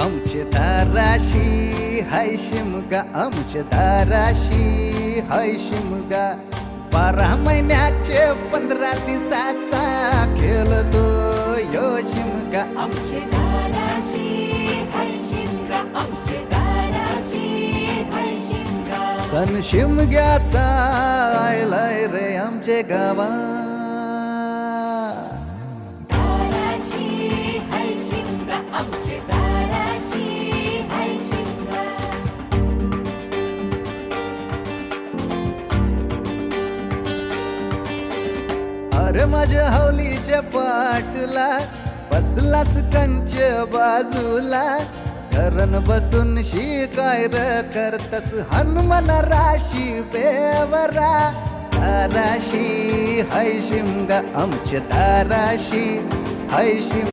आमचे दाराशी हाय शिमगा, आमचे दाराशी हाय शिमगा. 12 महिन्याचे 15 दिवसाचा खेळतो यो शिमगा. आमचे दाराशी हाय शिमगा, आमचे दाराशी हाय शिमगा. सण शिमग्याचा आयलाय रे आमचे गावा. दाराशी हाय शिमगा, आमचे दाराशी हाय शिमगा. अरे माझ्या हौलीच्या पाटला बसलास कंच बाजूला. धरण बसून शिकाय र करतस हनुमान राशी बेवरा. दाराशी हाय शिमगा, आमच्या दाराशी हाय शिमगा.